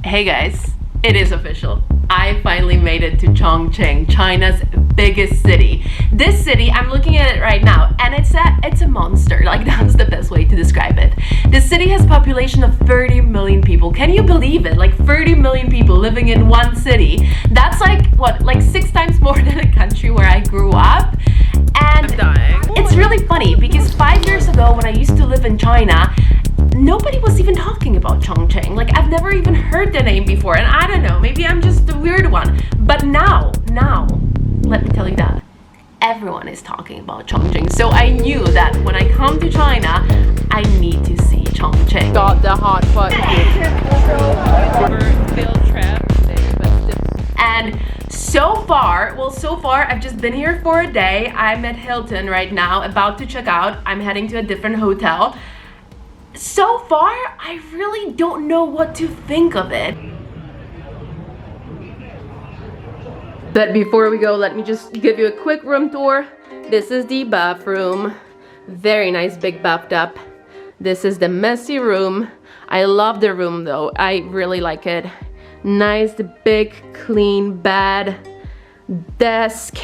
Hey guys, it is official. I finally made it to Chongqing, China's biggest city. This city, I'm looking at it right now, and it's a monster. Like, that's the best way to describe it. The city has a population of 30 million people. Can you believe it? Like 30 million people living in one city. That's like, what, like 6 times more than the country where I grew up. And I'm dying. It's really funny because 5 years ago when I used to live in China, nobody was even talking about Chongqing. Like, I've never even heard the name before, and I don't know, maybe I'm just the weird one. But now, let me tell you that everyone is talking about Chongqing. So I knew that when I come to China, I need to see Chongqing. Got the hotpot field trip. And so far I've just been here for a day. I'm at Hilton right now, about to check out. I'm heading to a different hotel. So far, I really don't know what to think of it. But before we go, let me just give you a quick room tour. This is the bathroom. Very nice big bathtub. This is the messy room. I love the room though. I really like it. Nice big clean bed, desk,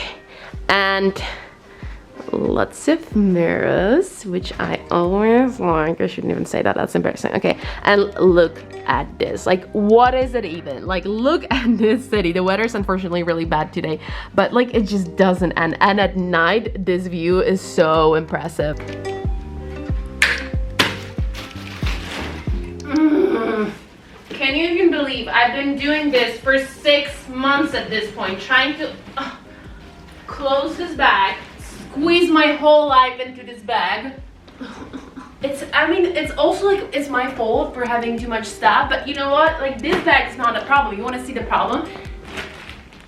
and lots of mirrors, which I always like. I shouldn't even say that, that's embarrassing. Okay, and look at this. Like, what is it even? Like, look at this city. The weather's unfortunately really bad today, but like, it just doesn't end. And at night, this view is so impressive. Can you even believe I've been doing this for 6 months at this point, trying to close this bag, squeeze my whole life into this bag. It's also like, it's my fault for having too much stuff, but you know what? Like, this bag is not a problem. You want to see the problem?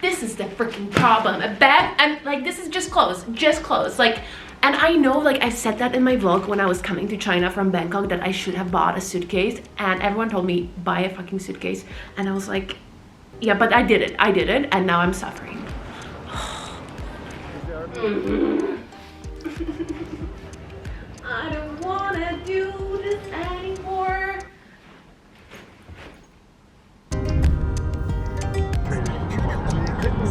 This is the freaking problem. A bag, and like, this is just clothes, like, and I know, like, I said that in my vlog when I was coming to China from Bangkok, that I should have bought a suitcase, and everyone told me, buy a fucking suitcase, and I was like, yeah, but I didn't, and now I'm suffering. I don't wanna do this anymore.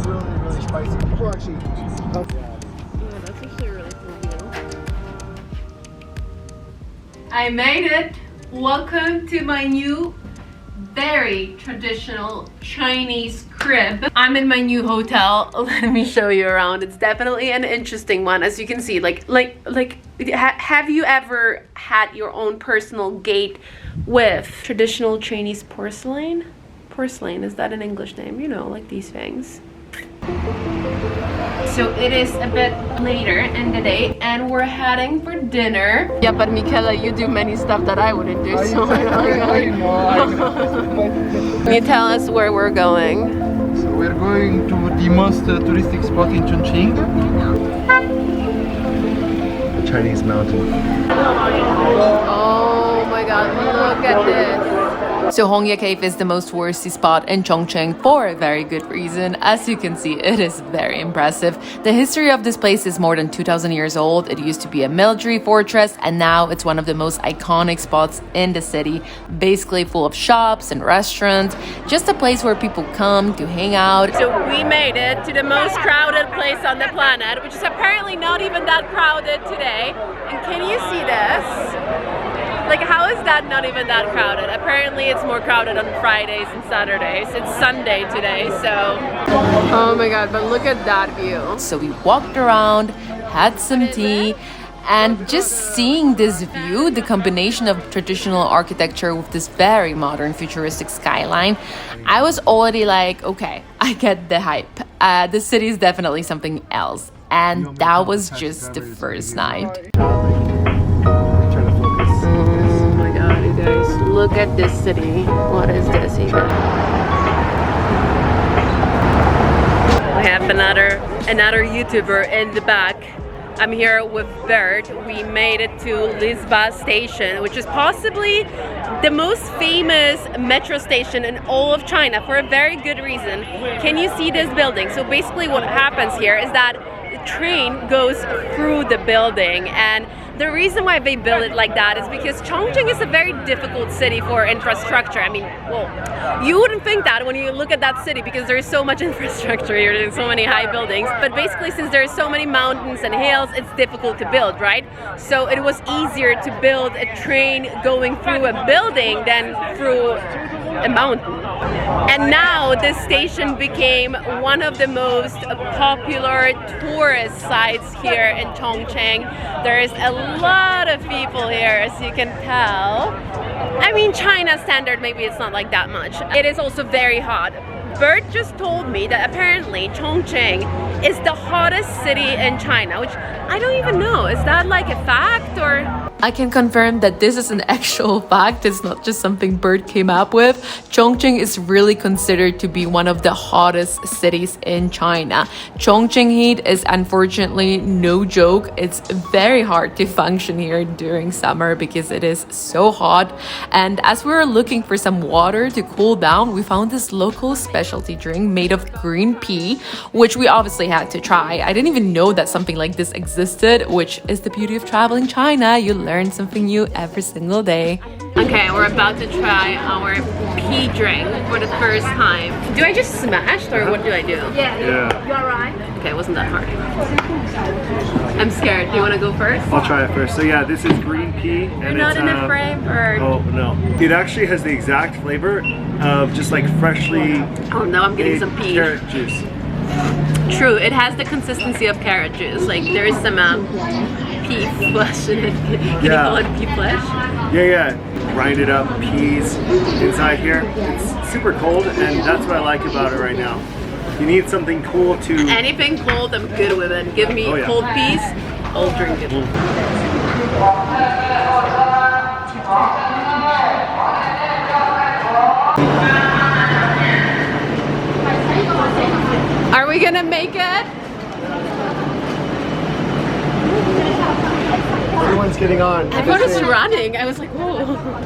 Really spicy. People actually. Yeah, that's actually really cool view. I made it. Welcome to my new, very traditional Chinese crib. I'm in my new hotel. Let me show you around. It's definitely an interesting one, as you can see. Have you ever had your own personal gate with traditional Chinese porcelain? Porcelain, is that an English name? You know, like these things. So it is a bit later in the day and we're heading for dinner. Yeah, but Michaela, you do many stuff that I wouldn't do, so I know. Can you tell us where we're going? So we're going to the most touristic spot in Chongqing. The Chinese mountain. Oh my god, look at this. So Hongya Cave is the most touristy spot in Chongqing for a very good reason. As you can see, it is very impressive. The history of this place is more than 2,000 years old. It used to be a military fortress, and now it's one of the most iconic spots in the city. Basically full of shops and restaurants, just a place where people come to hang out. So we made it to the most crowded place on the planet, which is apparently not even that crowded today. And can you see this? Like, how is that not even that crowded? Apparently it's more crowded on Fridays and Saturdays. It's Sunday today, so. Oh my god, but look at that view. So we walked around, had some tea, and just seeing this view, the combination of traditional architecture with this very modern futuristic skyline, I was already like, okay, I get the hype. The city is definitely something else. And that was just the first night. Guys, look at this city. What is this even? We have another YouTuber in the back. I'm here with Bert. We made it to Liziba Station, which is possibly the most famous metro station in all of China for a very good reason. Can you see this building? So basically what happens here is that the train goes through the building, and the reason why they built it like that is because Chongqing is a very difficult city for infrastructure. I mean, well, you wouldn't think that when you look at that city because there's so much infrastructure here, there's so many high buildings. But basically, since there's so many mountains and hills, it's difficult to build, right? So it was easier to build a train going through a building than through a mountain. And now this station became one of the most popular tourist sites here in Chongqing. There's a lot of people here, as you can tell. I mean, China standard, maybe it's not like that much. It is also very hot. Bert just told me that apparently Chongqing is the hottest city in China, which I don't even know. Is that like a fact or? I can confirm that this is an actual fact. It's not just something Bert came up with. Chongqing is really considered to be one of the hottest cities in China. Chongqing heat is unfortunately no joke. It's very hard to function here during summer because it is so hot. And as we were looking for some water to cool down, we found this local specialty drink made of green pea, which we obviously had to try. I didn't even know that something like this existed, which is the beauty of traveling China. You learn something new every single day. Okay, we're about to try our pea drink for the first time. Do I just smash or what do I do? Yeah. You're right. Okay, it wasn't that hard. I'm scared. Do you want to go first? I'll try it first. So yeah, this is green pea, and You're not it's in a frame, or? Oh no, it actually has the exact flavor of just like freshly. Oh no, I'm getting made some pea. carrot juice. True, it has the consistency of carrot juice. Like there is some pea flesh in it. Can you call it pea flesh? Yeah. Grinded up peas inside here. It's super cold, and that's what I like about it right now. You need something cool to. Anything cold, I'm good with it. Give me cold peas, I'll drink it. Are we gonna make it? Everyone's getting on. Everyone is running. I was like, whoa.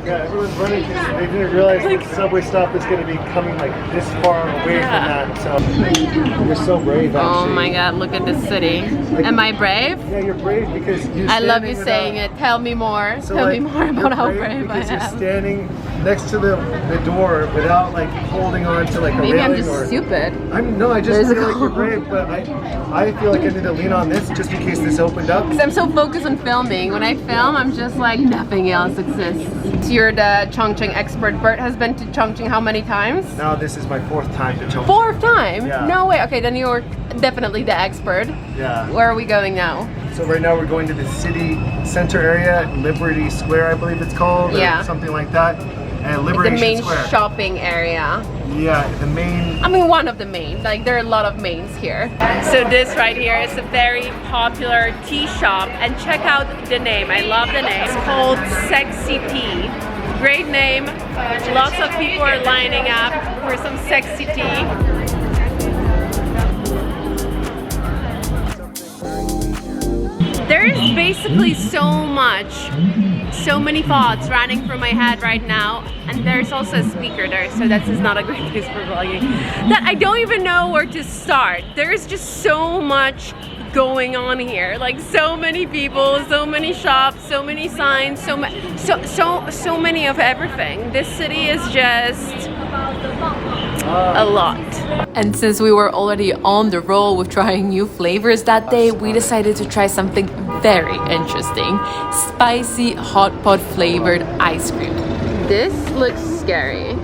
Yeah, everyone's running because they didn't realize the subway stop is going to be coming like this far away from that. So you're so brave, actually. Oh my God! Look at this city. Am I brave? Yeah, you're brave because you're. I love you saying it. Tell me more. So Tell me like, more about how brave I because you're am. standing next to the door without like holding on to like a Maybe railing. I'm just stupid. I just feel like you're brave, but I feel like I need to lean on this just in case this opened up. Because I'm so focused on filming. When I film, I'm just like nothing else exists. You're the Chongqing expert. Bert has been to Chongqing how many times? Now this is my 4th time to Chongqing. 4th time? Yeah. No way. Okay, then you're definitely the expert. Yeah. Where are we going now? So right now we're going to the city center area, Liberty Square, I believe it's called, or something like that. And Liberation The main Square. shopping area. Yeah, the main. I mean, one of the main. Like, there are a lot of mains here. So this right here is a very popular tea shop, and check out the name. I love the name. It's called Sexy Tea. Great name. Lots of people are lining up for some sexy tea. There is basically so many thoughts running through my head right now, and there's also a speaker there, so that is not a great place for vlogging, that I don't even know where to start. There's just so much going on here, like so many people, so many shops, so many signs, so many of everything. This city is just a lot. And since we were already on the roll with trying new flavors that day, we decided to try something very interesting: spicy hot pot flavored ice cream. This looks scary.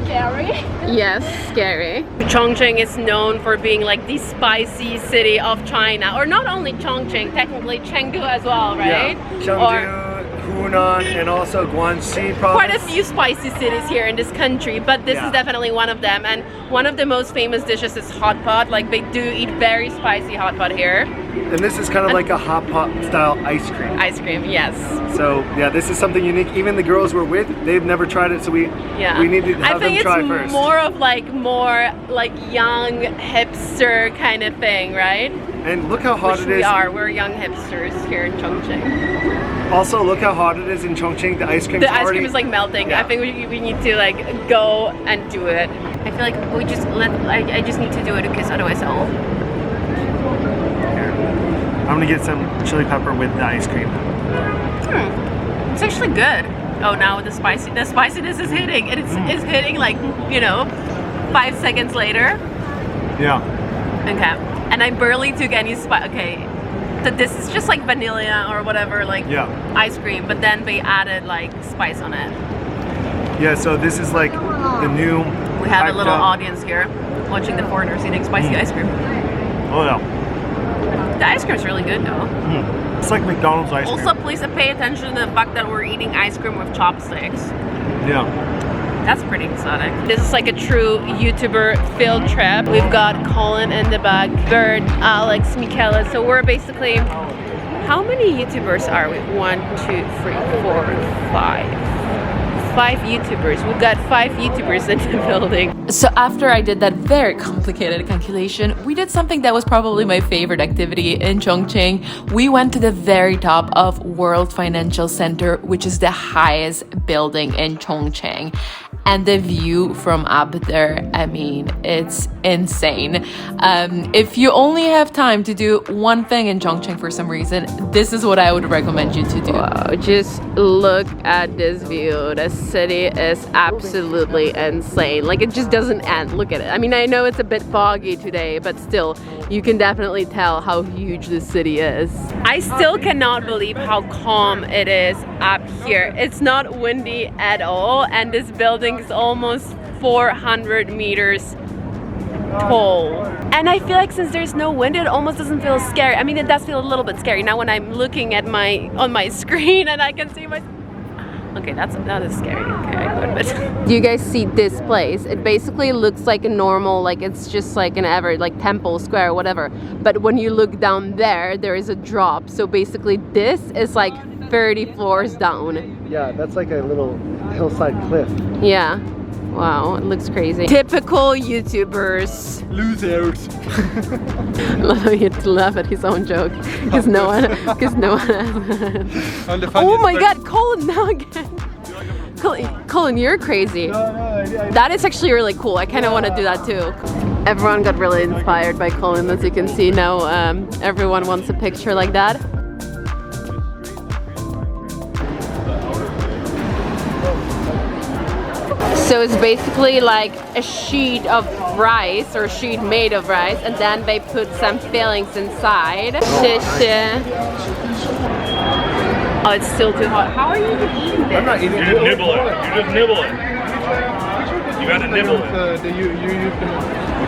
Scary? Yes, scary. Chongqing is known for being like the spicy city of China, or not only Chongqing, technically Chengdu as well, right? Yeah. Chengdu, Hunan, and also Guangxi province. Quite a few spicy cities here in this country, but this is definitely one of them. And one of the most famous dishes is hot pot. Like, they do eat very spicy hot pot here. And this is kind of like a hot pot style ice cream. Ice cream, yes. So yeah, this is something unique. Even the girls we're with, they've never tried it, so we need to have them try first. I think it's more like young hipster kind of thing, right? And look how hot it is. We're young hipsters here in Chongqing. Also, look how hot it is in Chongqing. The ice cream is like melting. I think we need to like go and do it. I feel like I just need to do it because otherwise I'll. I'm gonna get some chili pepper with the ice cream. It's actually good. Oh, now the spiciness is hitting. And it's hitting like, you know, 5 seconds later. Yeah. Okay. And I barely took any spice. Okay. So this is just like vanilla or whatever, like ice cream, but then they added like spice on it. Yeah, so this is like the new... We have a little audience here watching the foreigners eating spicy ice cream. Oh yeah. The ice cream's really good though. It's like McDonald's ice cream. Also, please pay attention to the fact that we're eating ice cream with chopsticks. Yeah. That's pretty exotic. This is like a true YouTuber field trip. We've got Colin in the back, Bert, Alex, Michaela. So we're basically, how many YouTubers are we? 1, 2, 3, 4, 5. 5 YouTubers. We've got 5 YouTubers in the building. So after I did that very complicated calculation, we did something that was probably my favorite activity in Chongqing. We went to the very top of World Financial Center, which is the highest building in Chongqing. And the view from up there, I mean, it's insane. If you only have time to do one thing in Chongqing for some reason, this is what I would recommend you to do. Wow, just look at this view. The city is absolutely insane. Like, it just doesn't end. Look at it. I mean, I know it's a bit foggy today, but still, you can definitely tell how huge this city is. I still cannot believe how calm it is up here. It's not windy at all, and this building is almost 400 meters tall. And I feel like since there's no wind, it almost doesn't feel scary. I mean, it does feel a little bit scary now when I'm looking at on my screen and I can see my... Okay, that is scary. Okay, I could, but... Do you guys see this place? It basically looks like a normal, like it's just like an average, like temple square or whatever. But when you look down there, there is a drop. So basically this is like 30 floors down. Yeah, that's like a little hillside cliff. Yeah. Wow, it looks crazy. Typical YouTubers. Losers. He had to laugh at his own joke because no one has. Oh my God, Colin now again. Colin, you're crazy. That is actually really cool. I kind of want to do that too. Everyone got really inspired by Colin, as you can see now. Everyone wants a picture like that. So it's basically like a sheet of rice or a sheet made of rice, and then they put some fillings inside. Oh, it's still too hot. How are you even eating this? I'm not eating it. You nibble it. You just nibble it. You gotta nibble it.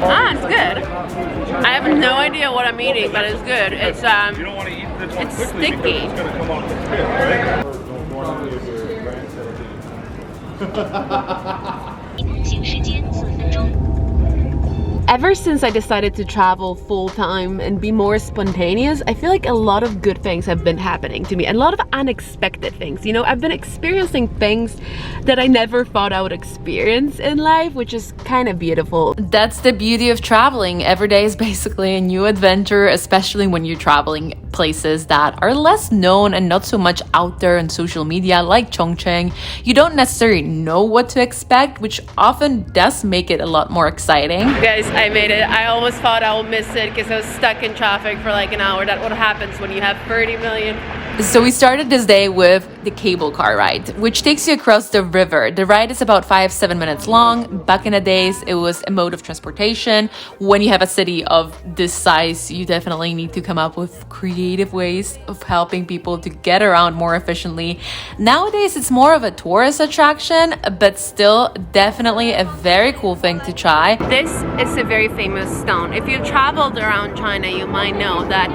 Ah, it's good. I have no idea what I'm eating, but it's good. It's You don't want to eat this one it's quickly because sticky. it's gonna come off the spit, right? Ever since I decided to travel full-time and be more spontaneous, I feel like a lot of good things have been happening to me, and a lot of unexpected things. You know, I've been experiencing things that I never thought I would experience in life, which is kind of beautiful. That's the beauty of traveling. Every day is basically a new adventure, especially when you're traveling places that are less known and not so much out there on social media, like Chongqing. You don't necessarily know what to expect, which often does make it a lot more exciting. Guys, I made it. I almost thought I would miss it because I was stuck in traffic for like an hour. That's what happens when you have 30 million. So we started this day with the cable car ride, which takes you across the river. The ride is about 5-7 minutes long. Back in the days, it was a mode of transportation. When you have a city of this size, you definitely need to come up with creative ways of helping people to get around more efficiently. Nowadays, it's more of a tourist attraction, but still definitely a very cool thing to try. This is a very famous stone. If you've traveled around China, you might know that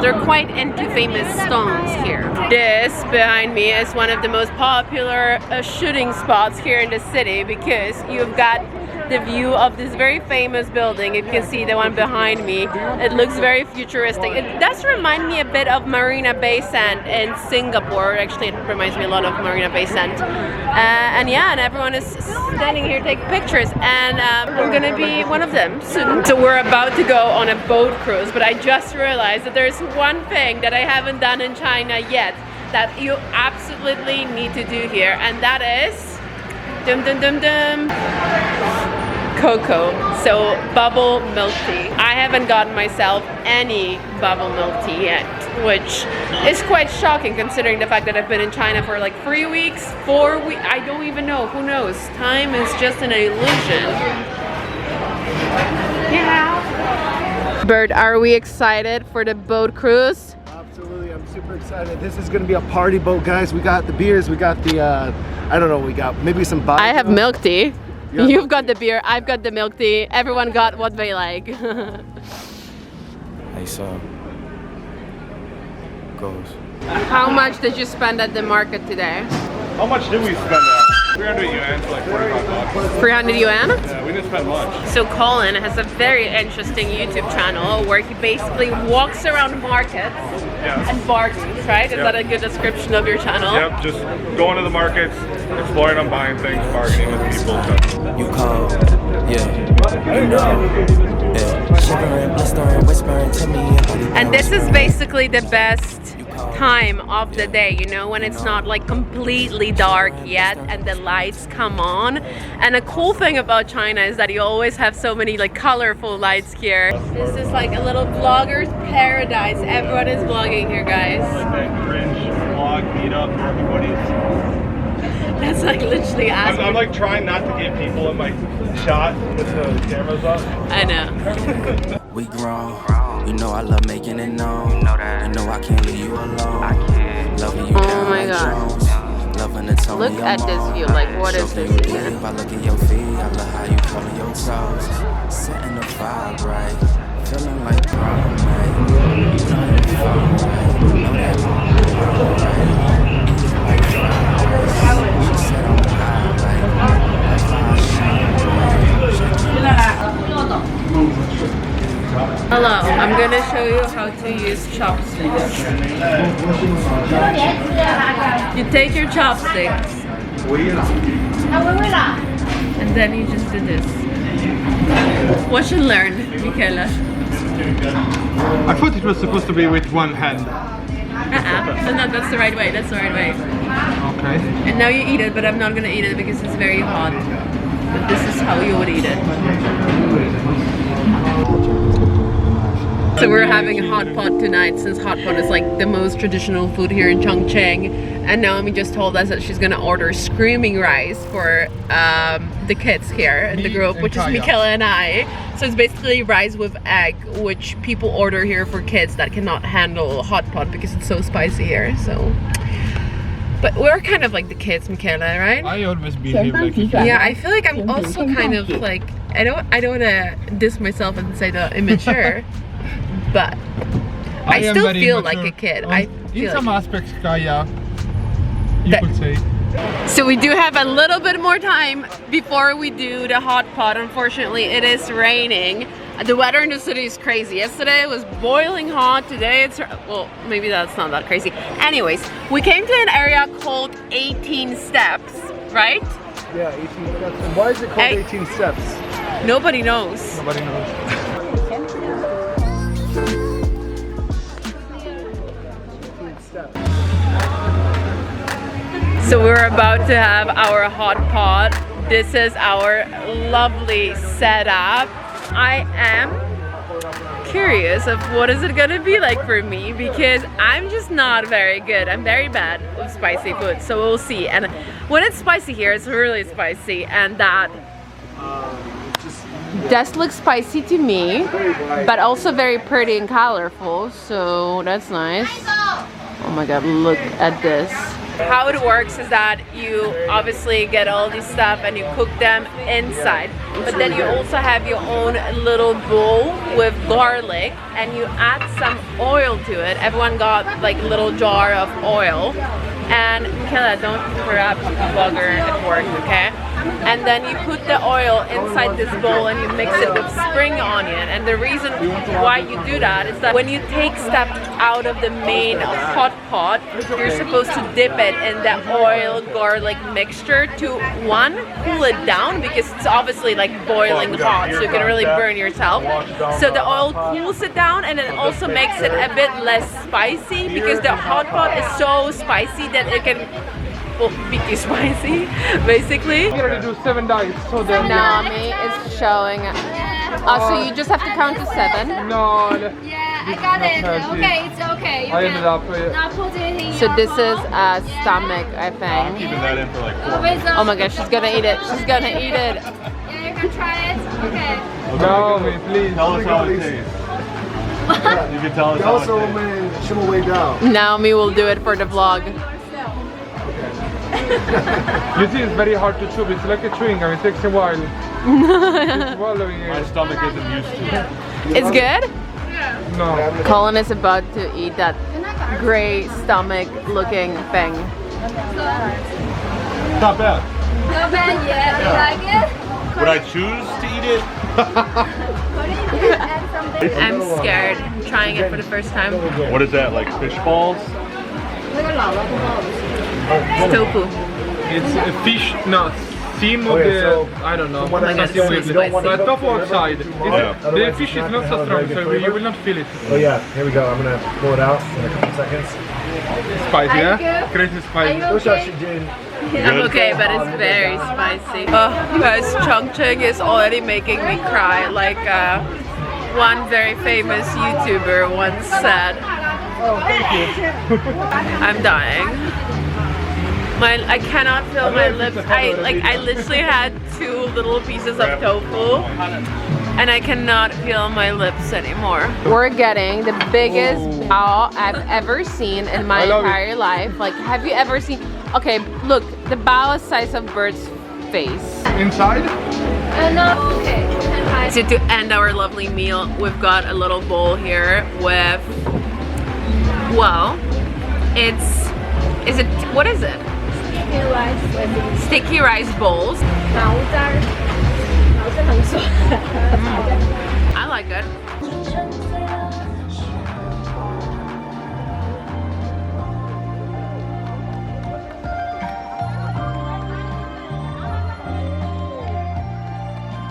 they're quite into famous stones here. This behind me is one of the most popular shooting spots here in the city because you've got the view of this very famous building. You can see the one behind me. It looks very futuristic. It does remind me a bit of Marina Bay Sands in Singapore. Actually, it reminds me a lot of Marina Bay Sands. And yeah, and everyone is standing here taking pictures, and I'm gonna be one of them soon. So we're about to go on a boat cruise, but I just realized that there's one thing that I haven't done in China yet that you absolutely need to do here, and that is dum dum dum dum. cocoa, so bubble milk tea. I haven't gotten myself any bubble milk tea yet, which is quite shocking considering the fact that I've been in China for like 3 weeks, 4 weeks, I don't even know, who knows? Time is just an illusion. Yeah. Bert, are we excited for the boat cruise? Absolutely, I'm super excited. This is gonna be a party boat, guys. We got the beers, we got the, I don't know, we got maybe some vodka. I have milk tea. You've got the beer, I've got the milk tea. Everyone got what they like. Hey, so goes. How much did you spend at the market today? How much did we spend at? 300 yuan for like 45 bucks. 300 yuan? Yeah, we didn't spend much. So Colin has a very interesting YouTube channel where he basically walks around markets and bargains, right? Is that a good description of your channel? Yep, just going to the markets, exploring them, buying things, bargaining with people. So. You call, yeah, you know, yeah. Shivering, blistering, whispering to me. And this is basically the best time of the day, you know, when it's not like completely dark yet and the lights come on. And a cool thing about China is that you always have so many like colorful lights here. This is like a little vlogger's paradise. Everyone is vlogging here, guys. Like that cringe vlog meetup where everybody's... That's like literally asking. I'm like trying not to get people in my shot with the cameras up. I know. We grown. You know I love making it known. You know I can't leave you alone. I can't. Loving you down my like God. Jones. Loving the tone Look of your at this moan. view, like what is Stroking this you here? deep, I look at your feet. I love how you curling your toes. Setting the vibe right. Feeling like prom night. You know you fine right. Know that right. Eat like fries. She said I'm high like fire shine. Hello, I'm gonna show you how to use chopsticks. You take your chopsticks and then you just do this. Watch and learn, Michaela. I thought it was supposed to be with one hand. No, that's the right way, that's the right way. Okay. And now you eat it, but I'm not gonna eat it because it's very hot. But this is how you would eat it. So we're having a hot pot tonight since hot pot is like the most traditional food here in Chongqing. And Naomi just told us that she's gonna order screaming rice for the kids here in the group, which is Kaja. Michaela and I. So it's basically rice with egg, which people order here for kids that cannot handle hot pot because it's so spicy here. So, but we're kind of like the kids, Michaela, right? I always behave like a kid. Yeah, I feel like I'm also kind of like I don't want to diss myself and say that immature, but I am still very feel mature. like a kid. In some aspects, Kaja, you That- could say. So we do have a little bit more time before we do the hot pot. Unfortunately, it is raining. The weather in the city is crazy. Yesterday it was boiling hot. Today it's, well, maybe that's not that crazy. Anyways, we came to an area called 18 Steps, right? Yeah, 18 steps. And why is it called 18 steps? Nobody knows. Nobody knows. So we're about to have our hot pot. This is our lovely setup. I am curious of what is it gonna be like for me because I'm just not very good. I'm very bad with spicy food, so we'll see. And when it's spicy here, it's really spicy, and that does look spicy to me, but also very pretty and colorful, so that's nice. Oh my god, look at this. How it works is that you obviously get all this stuff and you cook them inside, but then you also have your own little bowl with garlic and you add some oil to it. Everyone got like a little jar of oil. And Michaela, don't interrupt the vlogger at work, okay? And then you put the oil inside this bowl and you mix it with spring onion. And the reason why you do that is that when you take stuff out of the main hot pot, you're supposed to dip it in the oil garlic mixture to one, cool it down because it's obviously like boiling hot, so you can really burn yourself. So the oil cools it down and it also makes it a bit less spicy because the hot pot is so spicy that it can be too spicy, basically. We're gonna do 7 days, so then Naomi is showing. So you just have to count to 7. No, Yeah, I got it. Okay, it's okay. You I ended up. not put it in So your this is mouth. a stomach, I I'm think. keeping that in for like 4 Always minutes. Oh my gosh, she's gonna eat it. She's gonna eat it. Yeah, you can try it. Okay. No, please. Tell us how it tastes. You can tell us how it tastes. Naomi will do it for the vlog. You see, it's very hard to chew. It's like a chewing gum. It takes a while. It's swallowing My it. stomach isn't used to it. It's good? No. Colin is about to eat that gray stomach looking thing. Not bad. Not bad yet. You like it? Would I choose to eat it? Add something. I'm scared trying it for the first time. What is that, like fish balls? It's tofu. It's a fish, no, steam of the, I don't know. my God, something it's with so it. spicy. The tofu outside. Yeah. The fish is not so strong, so you will not feel it. Oh yeah, here we go. I'm gonna pull it out in a couple seconds. Spicy, Are you yeah? good? Crazy spicy. Are you okay? I'm okay, but it's very spicy. Oh, guys, Chongqing is already making me cry. Like one very famous YouTuber once said. I'm dying. I cannot feel my lips. I literally had 2 little pieces of tofu and I cannot feel my lips anymore. We're getting the biggest bao I've ever seen in my entire life. Like, have you ever seen? Okay, look, the bao is the size of bird's face. Inside? No, okay. So to end our lovely meal, we've got a little bowl here with, well, what is it? Sticky rice bowls. I like it.